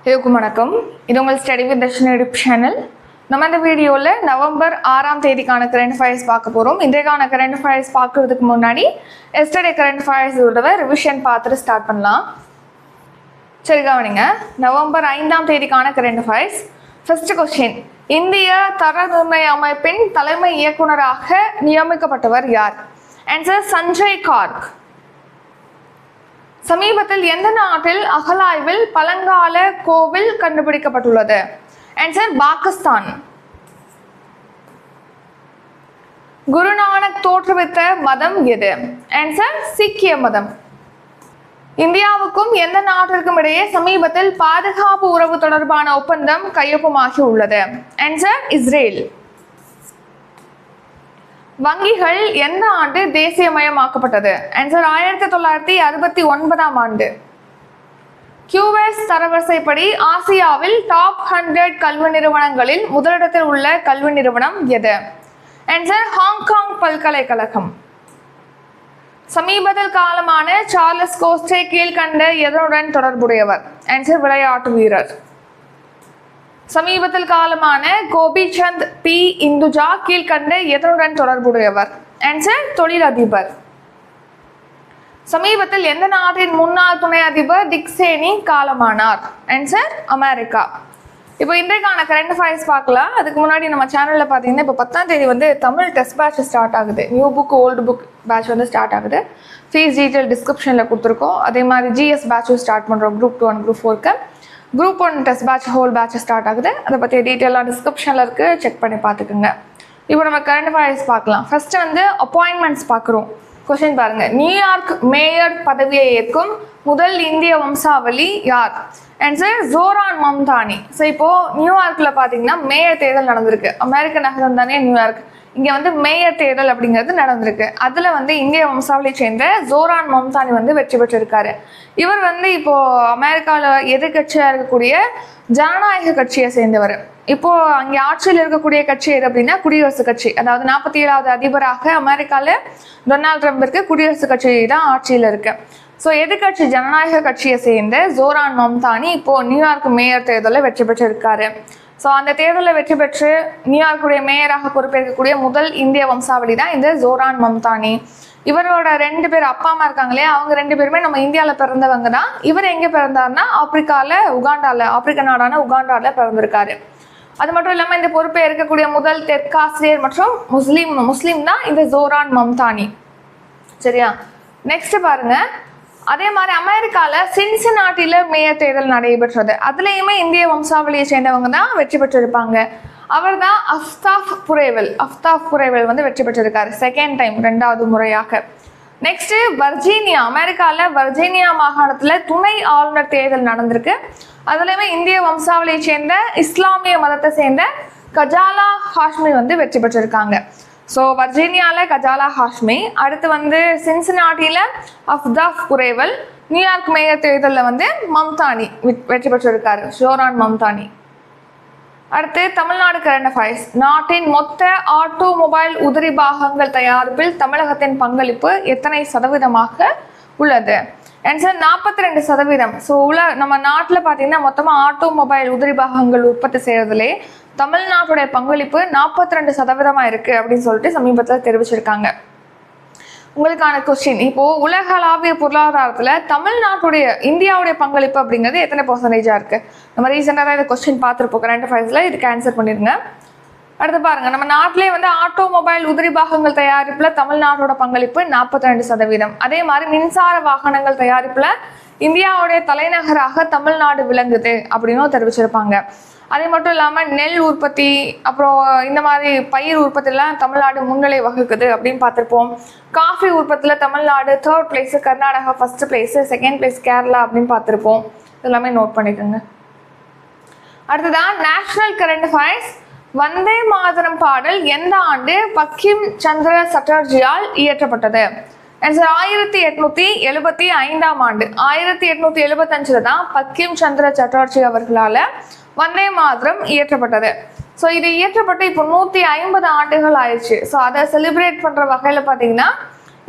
எல்லாருக்கும் வணக்கம். இது உங்கள் study with Dharshini YouTube channel. நம்ம இந்த வீடியோவில் நவம்பர் 6ஆம் தேதிக்கான கரண்ட் அஃபேர்ஸ் பார்க்க போகிறோம். இன்றைக்கான கரண்ட் அஃபேர்ஸ் பார்க்கறதுக்கு முன்னாடி எஸ்டர்டே கரண்ட் அஃபேர்ஸோட ரிவிஷன் பார்த்துட்டு ஸ்டார்ட் பண்ணலாம். சரி கவனிங்க. நவம்பர் 5ஆம் தேதிக்கான கரண்ட் அஃபேர்ஸ். ஃபர்ஸ்ட் கொஸ்டின், இந்திய தர நிர்ணய அமைப்பின் தலைமை இயக்குநராக நியமிக்கப்பட்டவர் யார்? ஆன்சர் சஞ்சய் கார்க். சமீபத்தில் எந்த நாட்டில் அகழாய்வில் பழங்கால கோவில் கண்டுபிடிக்கப்பட்டுள்ளது? ஆன்சர் பாகிஸ்தான். குருநானக் தோற்றுவித்த மதம் எது? ஆன்சர் சீக்கிய மதம். இந்தியாவுக்கும் எந்த நாட்டிற்கும் இடையே சமீபத்தில் பாதுகாப்பு உறவு தொடர்பான ஒப்பந்தம் கையொப்பமாகி உள்ளது? Answer Israel. வங்கிகள் எந்த ஆண்டு தேசியமயமாக்கப்பட்டது? ஆன்சர் 1969ஆம் ஆண்டு. QS தரவரிசைப்படி ஆசியாவில் டாப் 100 கல்வி நிறுவனங்களில் முதலிடத்தில் உள்ள கல்வி நிறுவனம் எது? ஆன்சர் ஹாங்காங் பல்கலைக்கழகம். சமீபத்தில் காலமான சார்லஸ் கோஸ்டே கீழ்கண்ட எதனுடன் தொடர்புடையவர்? ஆன்சர் விளையாட்டு வீரர். சமீபத்தில் காலமான கோபிசந்த் P. இந்துஜா கீழ்கண்ட எதனுடன் தொடர்புடையவர்? ஆன்சர் தொழிலதிபர். சமீபத்தில் எந்த நாட்டின் முன்னாள் துணை அதிபர் டிக் சேனி காலமானார்? Answer America. இப்போ இன்றைக்கான கரண்ட் அஃபேர்ஸ் பார்க்கலாம். அதுக்கு முன்னாடி நம்ம சேனலில் பார்த்தீங்கன்னா இப்போ 10ஆம் தேதி தமிழ் டெஸ்ட் பேட்ச் ஸ்டார்ட் ஆகுது. New book old book batch start ஆகுது. ஃபீஸ் டீட்டெயில் டிஸ்கிரிப்ஷனில் கொடுத்துருக்கோம். அதே மாதிரி GS பேட்சும் ஸ்டார்ட் பண்ணுறோம். Group 2 and Group 4க்கு. Group 1 test batch whole batch start ஆகுது. அதை பற்றி டீட்டெயிலாக டிஸ்கிரிப்ஷனில் இருக்குது, செக் பண்ணி பார்த்துக்குங்க. இப்போ நம்ம கரண்ட் அஃபேர்ஸ் பார்க்கலாம். ஃபர்ஸ்ட் அப்பாயின்மெண்ட்ஸ் பார்க்குறோம். கொஸ்டின் பாருங்க, நியூயார்க் மேயர் பதவியை ஏற்கும் முதல் இந்திய வம்சாவளி யார்? ஆன்சர் ஜோரான் மம்தானி. ஸோ இப்போ நியூயார்க்ல பார்த்தீங்கன்னா மேயர் தேர்தல் நடந்திருக்கு. அமெரிக்க நகரம் தானே நியூயார்க். இங்கே மேயர் தேர்தல் அப்படிங்கிறது நடந்திருக்கு. அதில் இந்திய வம்சாவளியை சேர்ந்த ஜோரான் மம்தானி வெற்றி பெற்றிருக்காரு. இவர் இப்போ அமெரிக்காவில் எதிர்கட்சியாக இருக்கக்கூடிய ஜனநாயக கட்சியை சேர்ந்தவர். இப்போ அங்கே ஆட்சியில் இருக்கக்கூடிய கட்சி எது அப்படின்னா குடியரசுக் கட்சி. அதாவது 47வது அதிபராக அமெரிக்காவில் டொனால்ட் ட்ரம்ப் இருக்கு. குடியரசுக் கட்சி தான் ஆட்சியில் இருக்கு. ஸோ எதிர்கட்சி ஜனநாயக கட்சியை சேர்ந்த ஜோரான் மம்தானி இப்போ நியூயார்க் மேயர் தேர்தலில் வெற்றி பெற்றிருக்காரு. ஸோ அந்த தேர்தலில் வெற்றி பெற்று நியூயார்க்குடைய மேயராக பொறுப்பேற்கக்கூடிய முதல் இந்திய வம்சாவளி தான் இந்த ஜோரான் மம்தானி. இவரோட 2 பேர் அப்பா அம்மா இருக்காங்களே, அவங்க 2 பேருமே நம்ம இந்தியாவில் பிறந்தவங்க தான். இவர் எங்கே பிறந்தாருன்னா ஆப்பிரிக்க நாடான உகாண்டாவில் பிறந்திருக்காரு. அது மட்டும் இல்லாமல் இந்த பொறுப்பை இருக்கக்கூடிய முதல் தெற்காசிரியர் மற்றும் முஸ்லீம் தான் இந்த ஜோரான் மம்தானி. சரியா? நெக்ஸ்ட் பாருங்க, அதே மாதிரி அமெரிக்காவில் சின்சினாட்டியில் மேயர் தேர்தல் நடைபெற்றது. அதுலேயுமே இந்திய வம்சாவளியை சேர்ந்தவங்க தான் வெற்றி பெற்றிருப்பாங்க. அவர் தான் அஃப்தாப் புரேவல் வெற்றி பெற்றிருக்காரு. செகண்ட் டைம், 2வது முறையாக. நெக்ஸ்ட் வர்ஜீனியா, அமெரிக்காவில் வர்ஜீனியா மாகாணத்தில் துணை ஆளுநர் தேர்தல் நடந்திருக்கு. அதுலேயுமே இந்திய வம்சாவளியை சேர்ந்த இஸ்லாமிய மதத்தை சேர்ந்த கஜாலா ஹாஷ்மி வெற்றி பெற்றிருக்காங்க. ஸோ வர்ஜீனியாவில் கஜாலா ஹாஷ்மி, அடுத்து சின்சினாட்டியில் அஃப்தாப் புரேவல், நியூயார்க் மேயர் தேர்தலில் மம்தானி வெற்றி பெற்றிருக்காரு, ஜோரான் மம்தானி. அடுத்து தமிழ்நாடு கரண்ட் அஃபேர்ஸ். நாட்டின் மொத்த ஆட்டோமொபைல் உதிரி பாகங்கள் தயாரிப்பில் தமிழகத்தின் பங்களிப்பு எத்தனை சதவீதமாக உள்ளது? ஆன்சர் 42%. ஸோ நம்ம நாட்டில் பார்த்தீங்கன்னா மொத்தமாக ஆட்டோமொபைல் உதிரி பாகங்கள் உற்பத்தி செய்யறதுலே தமிழ்நாட்டுடைய பங்களிப்பு 42% இருக்கு அப்படின்னு சொல்லிட்டு சமீபத்தில் தெரிவிச்சிருக்காங்க. உங்களுக்கான கொஸ்டின், இப்போ உலகளாவிய பொருளாதாரத்தில் இந்தியாவுடைய பங்களிப்பு அப்படிங்கிறது எத்தனை % இருக்கு? நம்ம ரீசெண்டாக தான் இந்த கொஸ்டின் பார்த்துருப்போம் கரண்ட் அஃபேர்ஸ்ல. இதுக்கு ஆன்சர் பண்ணிருங்க. அடுத்து பாருங்க, நம்ம நாட்டிலே ஆட்டோமொபைல் உதிரி பாகங்கள் தயாரிப்புல தமிழ்நாட்டோட பங்களிப்பு 42%. அதே மாதிரி மின்சார வாகனங்கள் தயாரிப்புல இந்தியாவுடைய தலைநகராக தமிழ்நாடு விளங்குது அப்படின்னும் தெரிவிச்சிருப்பாங்க. அதே மட்டும் இல்லாமல் நெல் உற்பத்தி, அப்புறம் இந்த மாதிரி பயிர் உற்பத்திலாம் தமிழ்நாடு முன்னிலை வகுக்குது அப்படின்னு பார்த்துருப்போம். காஃபி உற்பத்தியில் Tamil Nadu 3rd place, Karnataka 1st place, 2nd place Kerala அப்படின்னு பார்த்துருப்போம். இதெல்லாமே நோட் பண்ணிக்கோங்க. அடுத்ததான் national current affairs. Vande Mataram பாடல் எந்த ஆண்டு பங்கிம் சந்திர சட்டர்ஜியால் இயற்றப்பட்டது? ஆன்சர் 1875ஆம் ஆண்டு. 1875 தான் பங்கிம் சந்திர சட்டர்ஜி அவர்களால் வந்தே மாதரம் இயற்றப்பட்டது. ஸோ இது இயற்றப்பட்டு இப்போ 150 ஆண்டுகள் ஆயிடுச்சு. ஸோ அதை செலிப்ரேட் பண்ணுற வகையில் பார்த்தீங்கன்னா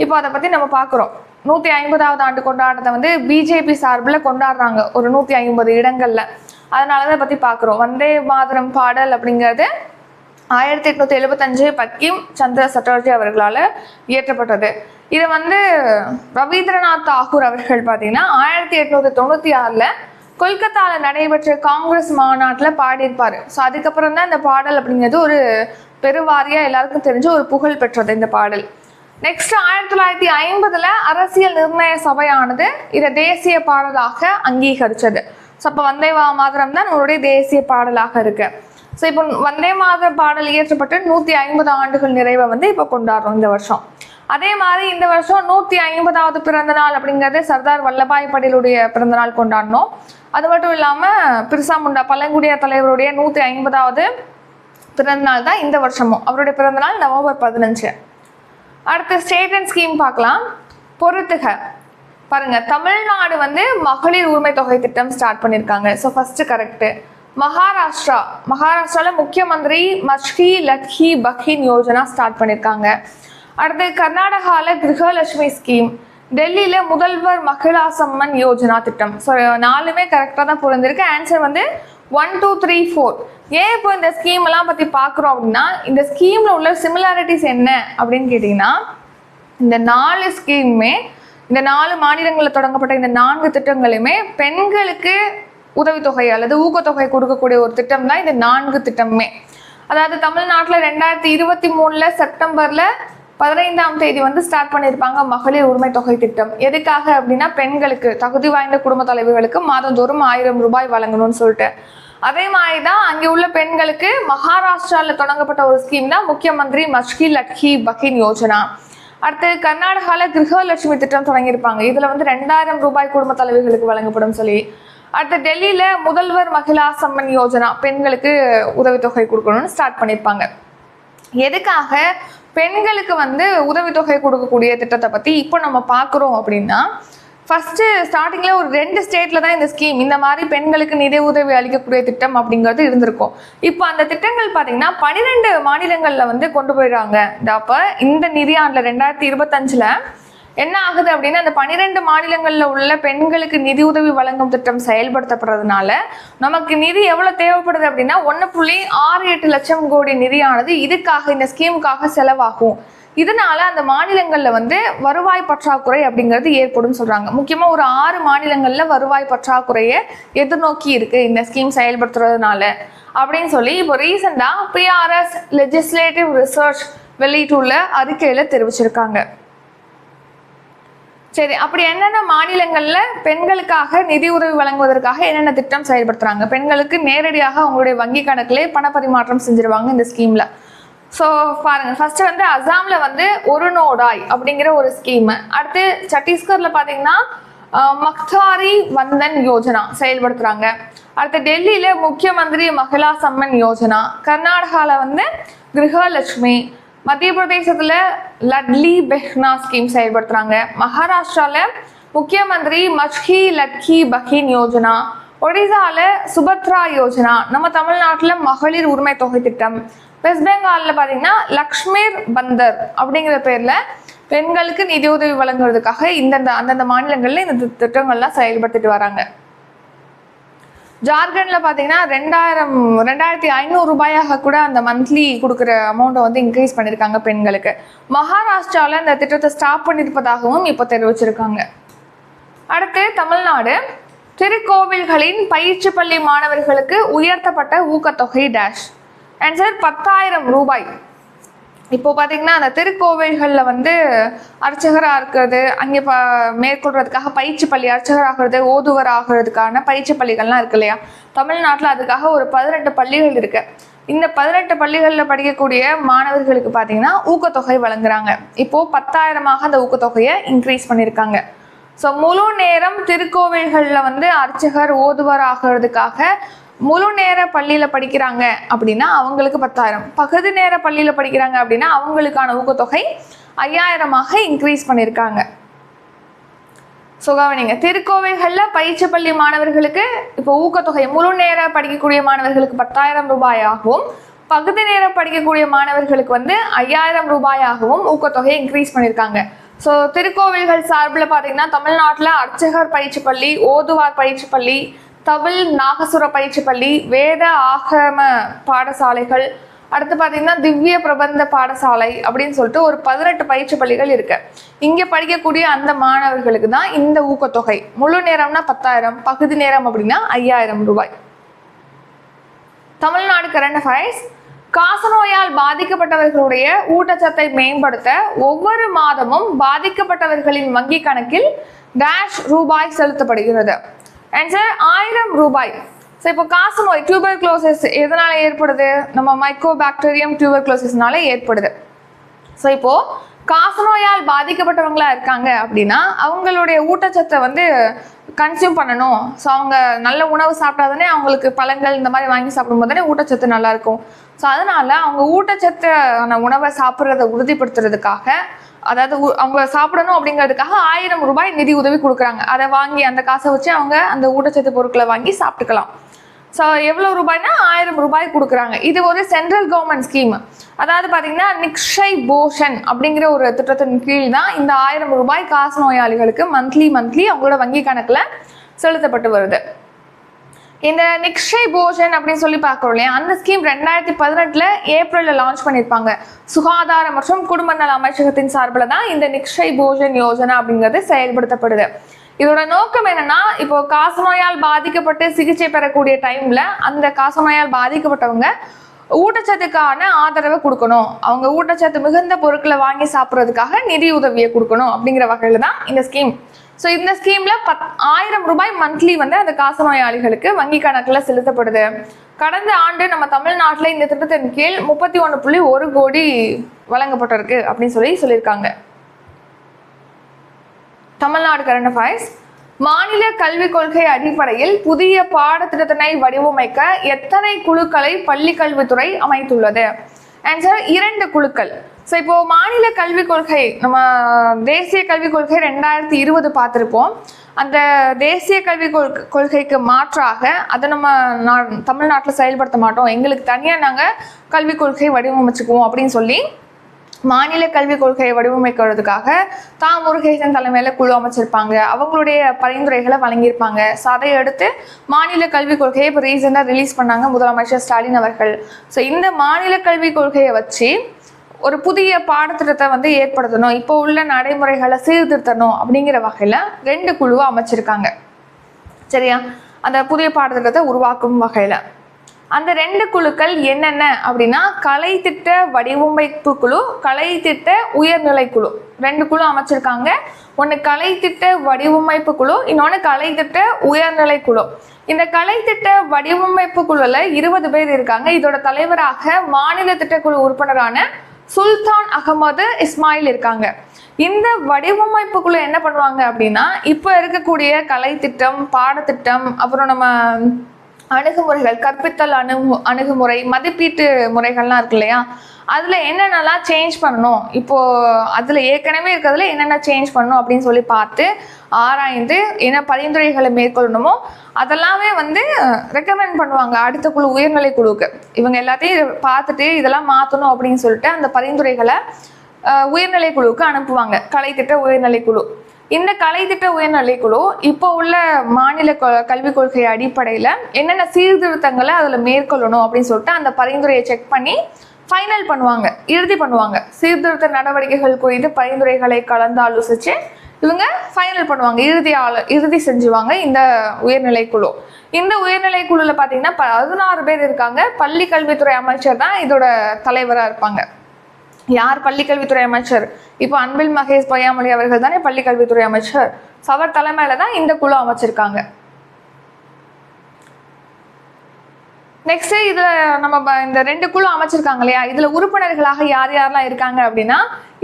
இப்போ அதை பற்றி நம்ம பார்க்குறோம். 150வது ஆண்டு கொண்டாட்டத்தை பிஜேபி சார்பில் கொண்டாடுறாங்க ஒரு 150 இடங்கள்ல. அதனாலதான் பத்தி பாக்குறோம். வந்தே மாதரம் பாடல் அப்படிங்கிறது 1875 பக்கிம் சந்திர சட்டர்ஜி அவர்களால் இயற்றப்பட்டது. இதை வந்து ரவீந்திரநாத் தாகூர் அவர்கள் பார்த்தீங்கன்னா 1896 கொல்கத்தாவில் நடைபெற்ற காங்கிரஸ் மாநாட்டில் பாடியிருப்பார். ஸோ அதுக்கப்புறம் தான் இந்த பாடல் அப்படிங்கிறது ஒரு பெருவாரியா எல்லாருக்கும் தெரிஞ்ச ஒரு புகழ் பெற்றது இந்த பாடல். நெக்ஸ்ட் 1950 அரசியல் நிர்ணய சபையானது இதை தேசிய பாடலாக அங்கீகரிச்சது. ஸோ அப்போ வந்தே மாதரம் தான் நம்மளுடைய தேசிய பாடலாக இருக்கு. ஸோ இப்போ வந்தே மாதர பாடல் இயற்றப்பட்டு 150 ஆண்டுகள் நிறைவை வந்து இப்போ கொண்டாடுறோம் இந்த வருஷம். அதே மாதிரி இந்த வருஷம் 150வது பிறந்த நாள் அப்படிங்கிறது சர்தார் வல்லபாய் பட்டேலுடைய பிறந்த நாள் கொண்டாடணும். அது மட்டும் இல்லாமல் பிர்சா முண்டா பழங்குடிய தலைவருடைய 150வது பிறந்த நாள் தான் இந்த வருஷமும். அவருடைய பிறந்த நாள் நவம்பர் 15. அடுத்து ஸ்டேட் அண்ட் ஸ்கீம் பார்க்கலாம். பொறுத்துக பாருங்க, தமிழ்நாடு வந்து மகளிர் உரிமை தொகை திட்டம் ஸ்டார்ட் பண்ணியிருக்காங்க. So first correct. மகாராஷ்டிராவில் முக்கியமந்திரி மச்கி லட்கி பஹின் யோஜனா ஸ்டார்ட் பண்ணியிருக்காங்க. அடுத்து கர்நாடகாவில் கிரகலட்சுமி ஸ்கீம். டெல்லியில் முதல்வர் மகிழா சம்மன் யோஜனா திட்டம். ஸோ 4மே கரெக்டாக தான் பொருந்திருக்கு. ஆன்சர் வந்து 1, 2, 3, 4. ஏன் இப்போ இந்த ஸ்கீம் எல்லாம் பற்றி பார்க்குறோம் அப்படின்னா, இந்த ஸ்கீமில் உள்ள சிமிலாரிட்டிஸ் என்ன அப்படின்னு கேட்டிங்கன்னா, இந்த 4 ஸ்கீமுமே, இந்த 4 மாநிலங்களில் தொடங்கப்பட்ட இந்த 4 திட்டங்களுமே பெண்களுக்கு உதவித்தொகை அல்லது ஊக்கத்தொகை கொடுக்கக்கூடிய ஒரு திட்டம் தான் இந்த 4 திட்டமுமே. அதாவது தமிழ்நாட்டில் 2023 செப்டம்பர்ல 15ஆம் தேதி வந்து ஸ்டார்ட் பண்ணியிருப்பாங்க மகளிர் உரிமை தொகை திட்டம். எதுக்காக அப்படின்னா, பெண்களுக்கு, தகுதி வாய்ந்த குடும்ப தலைவர்களுக்கு மாதந்தோறும் 1000 ரூபாய் வழங்கணும்னு சொல்லிட்டு. அதே மாதிரி தான் அங்கே உள்ள பெண்களுக்கு மகாராஷ்டிராவில் தொடங்கப்பட்ட ஒரு ஸ்கீம் தான் முக்கியமந்திரி மச்கி லட்கி பஹின் யோஜனா. அடுத்து கர்நாடகாவில் கிரகலட்சுமி திட்டம் தொடங்கியிருப்பாங்க. இதில் வந்து 2000 ரூபாய் குடும்ப தலைவர்களுக்கு வழங்கப்படும் சொல்லி. அடுத்து டெல்லியில் முதல்வர் மகிழா சம்மன் யோஜனா, பெண்களுக்கு உதவித்தொகை கொடுக்கணும்னு ஸ்டார்ட் பண்ணியிருப்பாங்க. எதுக்காக பெண்களுக்கு வந்து உதவித்தொகை கொடுக்கக்கூடிய திட்டத்தை பற்றி இப்போ நம்ம பார்க்குறோம் அப்படின்னா, ஃபர்ஸ்ட் ஸ்டார்டிங்ல ஒரு 2 ஸ்டேட்ல தான் இந்த ஸ்கீம், இந்த மாதிரி பெண்களுக்கு நிதி உதவி அளிக்கக்கூடிய திட்டம் அப்படிங்கிறது இருந்திருக்கும். இப்போ அந்த திட்டங்கள் பார்த்தீங்கன்னா 12 மாநிலங்கள்ல வந்து கொண்டு போயிடுறாங்க. அப்போ இந்த நிதியாண்டுல 2025 என்ன ஆகுது அப்படின்னா, அந்த 12 மாநிலங்கள்ல உள்ள பெண்களுக்கு நிதி உதவி வழங்கும் திட்டம் செயல்படுத்தப்படுறதுனால நமக்கு நிதி எவ்வளவு தேவைப்படுது அப்படின்னா 1.68 லட்சம் கோடி நிதியானது இதுக்காக, இந்த ஸ்கீமுக்காக செலவாகும். இதனால அந்த மாநிலங்கள்ல வந்து வருவாய் பற்றாக்குறை அப்படிங்கிறது ஏற்படும் சொல்றாங்க. முக்கியமா ஒரு 6 மாநிலங்கள்ல வருவாய் பற்றாக்குறையை எதிர்நோக்கி இருக்கு இந்த ஸ்கீம் செயல்படுத்துறதுனால அப்படின்னு சொல்லி இப்போ ரீசெண்டா PRS லெஜிஸ்லேட்டிவ் ரிசர்ச் வெளியிட்டுள்ள அறிக்கையில தெரிவிச்சிருக்காங்க. சரி, அப்படி என்னென்ன மாநிலங்கள்ல பெண்களுக்காக நிதி உதவி வழங்குவதற்காக என்னென்ன திட்டம் செயல்படுத்துறாங்க? பெண்களுக்கு நேரடியாக அவங்களுடைய வங்கி கணக்கிலே பண பரிமாற்றம் செஞ்சிருவாங்க இந்த ஸ்கீம்ல. ஸோ பாருங்க, ஃபர்ஸ்ட் வந்து அசாம்ல வந்து ஒரு நோடாய் அப்படிங்கிற ஒரு ஸ்கீம். அடுத்து சத்தீஸ்கர்ல பாத்தீங்கன்னா மக்தாரி வந்தன் யோஜனா செயல்படுத்துறாங்க. அடுத்து டெல்லியில முக்கியமந்திரி மகிழா சம்மன் யோஜனா. கர்நாடகால வந்து கிரகலட்சுமி. மத்திய பிரதேசத்துல லட்லி பெஹ்னா ஸ்கீம் செயல்படுத்துறாங்க. மகாராஷ்டிரால முக்கியமந்திரி மச்கி லட்கி பஹின் யோஜனா. ஒடிசால சுபத்ரா யோஜனா. நம்ம தமிழ்நாட்டுல மகளிர் உரிமை தொகை திட்டம். வெஸ்ட் பெங்கால்ல பாத்தீங்கன்னா லக்ஷ்மீர் பந்தர் அப்படிங்கிற பேர்ல பெண்களுக்கு நிதி உதவி வழங்குறதுக்காக அந்தந்த மாநிலங்கள்ல இந்த திட்டங்கள்லாம் செயல்படுத்திட்டு வராங்க. ஜார்க்கண்ட்ல பாத்தீங்கன்னா 2500 ரூபாயாக கூட அந்த மந்த்லி கொடுக்குற அமௌண்ட்டை வந்து இன்க்ரீஸ் பண்ணியிருக்காங்க பெண்களுக்கு. மகாராஷ்டிராவில் இந்த திட்டத்தை ஸ்டாப் பண்ணியிருப்பதாகவும் இப்போ தெரிவிச்சிருக்காங்க. அடுத்து தமிழ்நாடு. திருக்கோவில்களின் பயிற்சி பள்ளி மாணவர்களுக்கு உயர்த்தப்பட்ட ஊக்கத்தொகை டேஷ். ஆன்சர் 10,000 ரூபாய். இப்போ பார்த்தீங்கன்னா அந்த திருக்கோவில்களில் வந்து அர்ச்சகராக இருக்கிறது, அங்கே மேற்கொள்றதுக்காக பயிற்சி பள்ளி, அர்ச்சகர் ஆகிறது, ஓதுவர் ஆகிறதுக்கான பயிற்சி பள்ளிகள்லாம் இருக்கு இல்லையா? தமிழ்நாட்டில் அதுக்காக ஒரு 18 பள்ளிகள் இருக்கு. இந்த 18 பள்ளிகளில் படிக்கக்கூடிய மாணவர்களுக்கு பார்த்தீங்கன்னா ஊக்கத்தொகை வழங்குறாங்க. இப்போ 10,000 அந்த ஊக்கத்தொகையை இன்க்ரீஸ் பண்ணியிருக்காங்க. ஸோ முழு நேரம் திருக்கோவில்களில் வந்து அர்ச்சகர், ஓதுவர் ஆகிறதுக்காக முழு நேர பள்ளியில படிக்கிறாங்க அப்படின்னா அவங்களுக்கு 10,000. பகுதி நேர பள்ளியில படிக்கிறாங்க அப்படின்னா அவங்களுக்கான ஊக்கத்தொகை 5,000 இன்க்ரீஸ் பண்ணியிருக்காங்க. ஸோ கவனிங்க, திருக்கோவில்கள்ல பயிற்சி பள்ளி மாணவர்களுக்கு இப்போ ஊக்கத்தொகை முழு நேர படிக்கக்கூடிய மாணவர்களுக்கு 10,000 ரூபாயாகவும், பகுதி நேரம் படிக்கக்கூடிய மாணவர்களுக்கு வந்து 5,000 ரூபாயாகவும் ஊக்கத்தொகையை இன்க்ரீஸ் பண்ணியிருக்காங்க. ஸோ திருக்கோவில்கள் சார்பில் பார்த்தீங்கன்னா தமிழ்நாட்டில் அர்ச்சகர் பயிற்சி பள்ளி, ஓதுவார் பயிற்சி பள்ளி, தவில் நாகசுர பயிற்சி பள்ளி, வேத ஆகம பாடசாலைகள், அடுத்து பார்த்தீங்கன்னா திவ்ய பிரபந்த பாடசாலை அப்படின்னு சொல்லிட்டு ஒரு 18 பயிற்சி பள்ளிகள் இருக்கு. இங்கே படிக்கக்கூடிய அந்த மாணவர்களுக்கு தான் இந்த ஊக்கத்தொகை. முழு நேரம்னா 10,000, பகுதி நேரம் அப்படின்னா 5,000 ரூபாய். Tamil Nadu current affairs. காசநோயால் பாதிக்கப்பட்டவர்களுடைய ஊட்டச்சத்தை மேம்படுத்த ஒவ்வொரு மாதமும் பாதிக்கப்பட்டவர்களின் வங்கி கணக்கில் டேஷ் ரூபாய் செலுத்தப்படுகிறது. ஆன்சர் 1000 ரூபாய். ஸோ இப்போ காசநோய் டியூபர்குலோசிஸ் எதனால ஏற்படுது? நம்ம மைக்கோபாக்டீரியம் டியூபர்குலோசிஸ்னால ஏற்படுது. ஸோ இப்போ காசநோயால் பாதிக்கப்பட்டவங்களா இருக்காங்க அப்படின்னா அவங்களுடைய ஊட்டச்சத்தை வந்து கன்சியூம் பண்ணணும். ஸோ அவங்க நல்ல உணவு சாப்பிட்டா தானே அவங்களுக்கு பழங்கள் இந்த மாதிரி வாங்கி சாப்பிடும்போது தானே ஊட்டச்சத்து நல்லா இருக்கும். ஸோ அதனால அவங்க ஊட்டச்சத்தான உணவை சாப்பிட்றத உறுதிப்படுத்துறதுக்காக, அதாவது அவங்க சாப்பிடணும் அப்படிங்கிறதுக்காக 1000 ரூபாய் நிதி உதவி கொடுக்குறாங்க. அதை வாங்கி அந்த காசை வச்சு அவங்க அந்த ஊட்டச்சத்து பொருட்களை வாங்கி சாப்பிட்டுக்கலாம். ஸோ எவ்வளோ ரூபாய்னா 1000 ரூபாய் கொடுக்குறாங்க. இது ஒரு சென்ட்ரல் கவர்மெண்ட் ஸ்கீம். அதாவது பார்த்தீங்கன்னா நிக்ஷய் போஷன் அப்படிங்கிற ஒரு திட்டத்தின் கீழ் தான் இந்த 1000 ரூபாய் காசு நோயாளிகளுக்கு மந்த்லி அவங்களோட வங்கி கணக்கில் செலுத்தப்பட்டு வருது. இந்த நிக்ஷய் போஷன் அப்படின்னு சொல்லி பார்க்குறோம் இல்லையா, அந்த ஸ்கீம் 2018 ஏப்ரலில் லான்ச் பண்ணியிருப்பாங்க. சுகாதார மற்றும் குடும்ப நல அமைச்சகத்தின் சார்பில் தான் இந்த நிக்ஷய் போஷன் யோஜனா அப்படிங்கிறது செயல்படுத்தப்படுது. இதோட நோக்கம் என்னன்னா, இப்போ காசநோயால் பாதிக்கப்பட்டு சிகிச்சை பெறக்கூடிய டைம்ல அந்த காசநோயால் பாதிக்கப்பட்டவங்க ஊட்டச்சத்துக்கான ஆதரவை கொடுக்கணும், அவங்க ஊட்டச்சத்து மிகுந்த பொருட்களை வாங்கி சாப்பிட்றதுக்காக நிதி உதவியை கொடுக்கணும் அப்படிங்கிற வகையில் தான் இந்த ஸ்கீம். ஸோ இந்த ஸ்கீம்ல 1000 ரூபாய் மந்த்லி வந்து அந்த காசநோயாளிகளுக்கு வங்கி கணக்கில் செலுத்தப்படுது. கடந்த ஆண்டு நம்ம தமிழ்நாட்டில் இந்த திட்டத்தின் கீழ் 31.1 கோடி வழங்கப்பட்டிருக்கு அப்படின்னு சொல்லியிருக்காங்க. Tamil Nadu current affairs. மாநில கல்விக் கொள்கை அடிப்படையில் புதிய பாடத்திட்டத்தினை வடிவமைக்க எத்தனை குழுக்களை பள்ளி கல்வித்துறை அமைத்துள்ளது? ஆன்சர் 2 குழுக்கள். ஸோ இப்போ மாநில கல்விக் கொள்கை, நம்ம தேசிய கல்விக் கொள்கை 2020 பார்த்துருப்போம். அந்த தேசிய கல்விக் கொள்கைக்கு மாற்றாக அதை நம்ம தமிழ்நாட்டில் செயல்படுத்த மாட்டோம், எங்களுக்கு தனியாக நாங்கள் கல்விக் கொள்கை வடிவமைச்சுக்குவோம் அப்படின்னு சொல்லி மாநில கல்விக் கொள்கையை வடிவமைக்கிறதுக்காக முருகேசன் தலைமையில் குழு அமைச்சிருப்பாங்க. அவங்களுடைய பரிந்துரைகளை வழங்கியிருப்பாங்க. ஸோ அதை அடுத்து மாநில கல்விக் கொள்கையை இப்போ ரீசெண்டாக ரிலீஸ் பண்ணாங்க முதலமைச்சர் ஸ்டாலின் அவர்கள். ஸோ இந்த மாநில கல்விக் கொள்கையை வச்சு ஒரு புதிய பாடத்திட்டத்தை வந்து ஏற்படுத்தணும், இப்போ உள்ள நடைமுறைகளை சீர்திருத்தணும் அப்படிங்கிற வகையில் 2 குழுவை அமைச்சிருக்காங்க. சரியா? அந்த புதிய பாடத்திட்டத்தை உருவாக்கும் வகையில் அந்த 2 குழுக்கள் என்னென்ன அப்படின்னா, கலை திட்ட வடிவமைப்பு குழு, கலை திட்ட உயர்நிலை குழு. 2 குழு அமைச்சிருக்காங்க. ஒன்று கலை திட்ட வடிவமைப்பு குழு, இன்னொன்று கலை திட்ட உயர்நிலை குழு. இந்த கலை திட்ட வடிவமைப்பு குழுவில் 20 பேர் இருக்காங்க. இதோட தலைவராக மாநில திட்டக்குழு உறுப்பினரான சுல்தான் அகமது இஸ்மாயில் இருக்காங்க. இந்த வடிவமைப்பு குழு என்ன பண்ணுவாங்க அப்படின்னா, இப்போ இருக்கக்கூடிய கலை திட்டம், பாடத்திட்டம், அப்புறம் நம்ம அணுகுமுறைகள், கற்பித்தல் அணுகுமுறை, மதிப்பீட்டு முறைகள்லாம் இருக்கு இல்லையா, அதில் என்னென்னலாம் சேஞ்ச் பண்ணணும், இப்போது அதில் ஏற்கனவே இருக்கிறதுல என்னென்ன சேஞ்ச் பண்ணணும் அப்படின்னு சொல்லி பார்த்து ஆராய்ந்து என்ன பரிந்துரைகளை மேற்கொள்ளணுமோ அதெல்லாமே வந்து ரெக்கமெண்ட் பண்ணுவாங்க அடுத்த குழு, உயர்நிலை குழுவுக்கு. இவங்க எல்லாத்தையும் பார்த்துட்டு இதெல்லாம் மாற்றணும் அப்படின்னு சொல்லிட்டு அந்த பரிந்துரைகளை உயர்நிலை குழுவுக்கு அனுப்புவாங்க, கலைத்திட்ட உயர்நிலை குழு. இந்த கலைத்திட்ட உயர்நிலை குழு இப்போ உள்ள மாநில கல்விக் கொள்கை அடிப்படையில் என்னென்ன சீர்திருத்தங்களை அதில் மேற்கொள்ளணும் அப்படின்னு சொல்லிட்டு அந்த பரிந்துரையை செக் பண்ணி ஃபைனல் பண்ணுவாங்க, இறுதி பண்ணுவாங்க. சீர்திருத்த நடவடிக்கைகள் குறித்து பரிந்துரைகளை கலந்து ஆலோசித்து இவங்க ஃபைனல் பண்ணுவாங்க, இறுதி செஞ்சுவாங்க இந்த உயர்நிலை குழு. இந்த உயர்நிலை குழுவில் பார்த்தீங்கன்னா 16 பேர் இருக்காங்க. பள்ளி கல்வித்துறை அமைச்சர் தான் இதோட தலைவராக இருப்பாங்க. யார் பள்ளிக்கல்வித்துறை அமைச்சர்? இப்போ அன்பில் மகேஷ் பொய்யாமொழி அவர்கள் தானே பள்ளிக்கல்வித்துறை அமைச்சர். அவர் தலைமையில தான் இந்த குழு அமைச்சிருக்காங்க. நெக்ஸ்ட் இதுல நம்ம இந்த 2 குழு அமைச்சிருக்காங்க இல்லையா, இதுல உறுப்பினர்களாக யார் யாரெல்லாம் இருக்காங்க அப்படின்னா,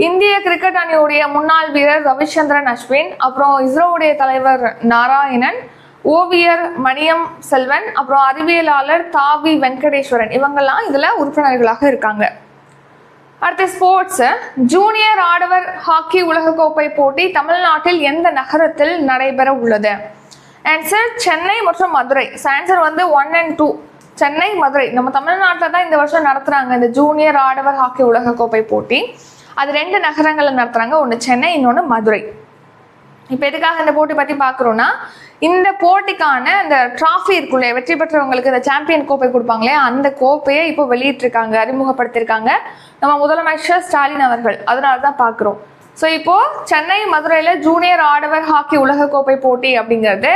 இந்திய கிரிக்கெட் அணியுடைய முன்னாள் வீரர் ரவிச்சந்திரன் அஸ்வின், அப்புறம் இஸ்ரோவுடைய தலைவர் நாராயணன், ஓவியர் மணியம் செல்வன், அப்புறம் அறிவியலாளர் தாவி வெங்கடேஸ்வரன், இவங்கெல்லாம் இதுல உறுப்பினர்களாக இருக்காங்க. அடுத்து ஸ்போர்ட்ஸ். ஜூனியர் ஆடவர் ஹாக்கி உலகக்கோப்பை போட்டி தமிழ்நாட்டில் எந்த நகரத்தில் நடைபெற உள்ளது? ஆன்சர் சென்னை மற்றும் மதுரை. ஆன்சர் வந்து 1 and 2, சென்னை மதுரை. நம்ம தமிழ்நாட்டில் தான் இந்த வருஷம் நடத்துறாங்க இந்த ஜூனியர் ஆடவர் ஹாக்கி உலகக்கோப்பை போட்டி. அது 2 நகரங்களில் நடத்துறாங்க, ஒன்று சென்னை, இன்னொன்று மதுரை. இப்போ எதுக்காக இந்த போட்டி பற்றி பார்க்குறோன்னா, இந்த போட்டிக்கான இந்த ட்ராஃபி இருக்குல்ல, வெற்றி பெற்றவங்களுக்கு இந்த சாம்பியன் கோப்பை கொடுப்பாங்களே, அந்த கோப்பையை இப்போ வெளியிட்டிருக்காங்க, அறிமுகப்படுத்தியிருக்காங்க நம்ம முதலமைச்சர் ஸ்டாலின் அவர்கள். அதனால தான் பார்க்குறோம். ஸோ இப்போது சென்னை மதுரையில் ஜூனியர் ஆடவர் ஹாக்கி உலகக்கோப்பை போட்டி அப்படிங்கிறது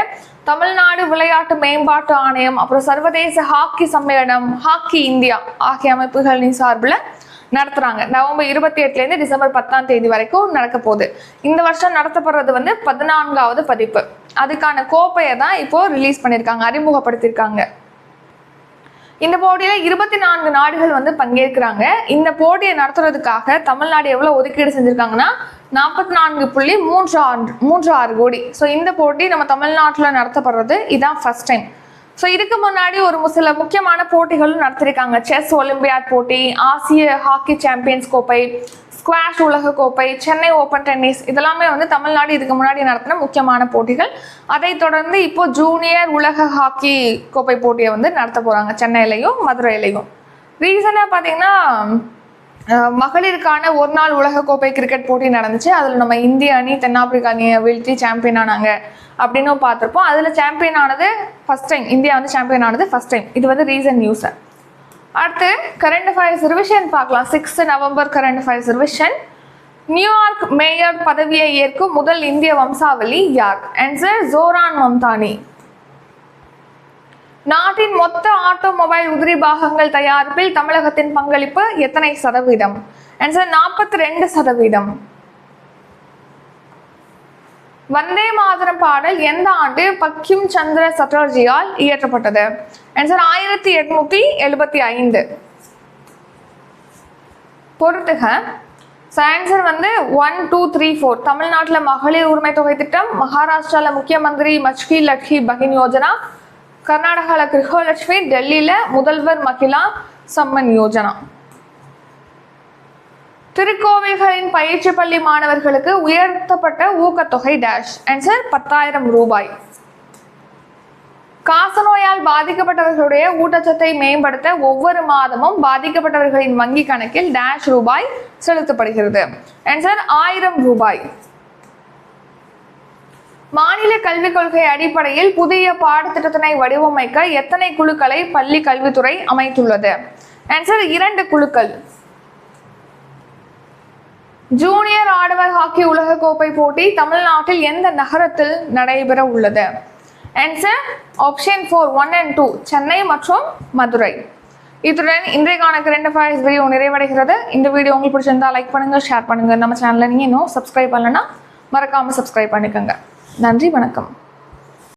தமிழ்நாடு விளையாட்டு மேம்பாட்டு ஆணையம், அப்புறம் சர்வதேச ஹாக்கி சம்மேளனம், ஹாக்கி இந்தியா ஆகிய அமைப்புகளின் சார்பில் நடத்துறாங்க. நவம்பர் 28 டிசம்பர் 10 வரைக்கும் நடக்க போகுது. இந்த வருஷம் நடத்தப்படுறது வந்து 14வது பதிப்பு. அதுக்கான கோப்பையை தான் இப்போ ரிலீஸ் பண்ணியிருக்காங்க, அறிமுகப்படுத்தியிருக்காங்க. இந்த போட்டியில 24 நாடுகள் வந்து பங்கேற்கிறாங்க. இந்த போட்டியை நடத்துறதுக்காக தமிழ்நாடு எவ்வளவு ஒதுக்கீடு செஞ்சிருக்காங்கன்னா 44.36 கோடி. ஸோ இந்த போட்டி நம்ம தமிழ்நாட்டில் நடத்தப்படுறது இதான் ஃபர்ஸ்ட் டைம். ஸோ இதுக்கு முன்னாடி ஒரு சில முக்கியமான போட்டிகளும் நடத்திருக்காங்க. செஸ் ஒலிம்பியாட் போட்டி, ஆசிய ஹாக்கி சாம்பியன்ஸ் கோப்பை, ஸ்குவாஷ் உலக கோப்பை, சென்னை ஓப்பன் டென்னிஸ், இதெல்லாமே வந்து தமிழ்நாடு இதுக்கு முன்னாடி நடத்தின முக்கியமான போட்டிகள். அதை தொடர்ந்து இப்போ ஜூனியர் உலக ஹாக்கி கோப்பை போட்டியை வந்து நடத்த போறாங்க சென்னையிலையும் மதுரையிலையும். ரீசனாக பார்த்தீங்கன்னா மகளிருக்கான ஒரு நாள் உலகக்கோப்பை கிரிக்கெட் போட்டி நடந்துச்சு. அதில் நம்ம இந்திய அணி தென்னாப்பிரிக்கா அணியை வீழ்த்தி சாம்பியன் ஆனாங்க அப்படின்னு பார்த்துருப்போம். அதில் சாம்பியன் ஆனது ஃபர்ஸ்ட் டைம், இந்தியா வந்து சாம்பியன் ஆனது ஃபர்ஸ்ட் டைம். இது வந்து ரீசன்ட் நியூஸ். அடுத்து கரண்ட் அஃபேர்ஸ் ரிவிஷன் பார்க்கலாம். 6 November current affairs revision. New York mayor பதவியை ஏற்கும் முதல் இந்திய வம்சாவளி யார்? ஆன்சர் ஜோரான் மம்தானி. நாட்டின் மொத்த ஆட்டோமொபைல் உதிரி பாகங்கள் தயாரிப்பில் தமிழகத்தின் பங்களிப்பு எத்தனை சதவீதம்? ஆன்சர் 42%. வந்தே மாதரம் பாடல் எந்த ஆண்டு பக்கிம் சந்திர சட்டர்ஜியால் இயற்றப்பட்டது? ஆன்சர் 1875. பொறுத்துக. ஆன்சர் வந்து 1, 2, 3, 4. தமிழ்நாட்டில் மகளிர் உரிமை தொகை திட்டம், மகாராஷ்டிரால முக்கிய மந்திரி மச்கி லட்கி பகின் யோஜனா, கர்நாடகால கிரகலட்சுமி, டெல்லியில முதல்வர் மகிழா சம்மன் யோஜனா. திருக்கோவில்களின் பயிற்சி பள்ளி மாணவர்களுக்கு உயர்த்தப்பட்ட ஊக்கத்தொகை டேஷ். ஆன்சர் 10,000 ரூபாய். காசநோயால் பாதிக்கப்பட்டவர்களுடைய ஊட்டச்சத்தை மேம்படுத்த ஒவ்வொரு மாதமும் பாதிக்கப்பட்டவர்களின் வங்கி கணக்கில் டேஷ் ரூபாய் செலுத்தப்படுகிறது. ஆன்சர் 1000 ரூபாய். மாநில கல்விக் கொள்கை அடிப்படையில் புதிய பாடத்திட்டத்தினை வடிவமைக்க எத்தனை குழுக்களை பள்ளி கல்வித்துறை அமைத்துள்ளது? ஆன்சர் 2 குழுக்கள். ஜூனியர் ஆடவர் ஹாக்கி உலகக்கோப்பை போட்டி தமிழ்நாட்டில் எந்த நகரத்தில் நடைபெற உள்ளது? ஆன்சர் ஆப்ஷன் 4, 1 and 2, சென்னை மற்றும் மதுரை. இத்துடன் இன்றைக்கான கரண்ட் அஃபேர்ஸ் வீடியோ நிறைவடைகிறது. இந்த வீடியோ உங்களுக்கு பிடிச்சிருந்தா லைக் பண்ணுங்க, ஷேர் பண்ணுங்க. நம்ம சேனலை நீங்க இன்னும் சப்ஸ்கிரைப் பண்ணலன்னா மறக்காம சப்ஸ்கிரைப் பண்ணிக்கோங்க. நன்றி, வணக்கம்.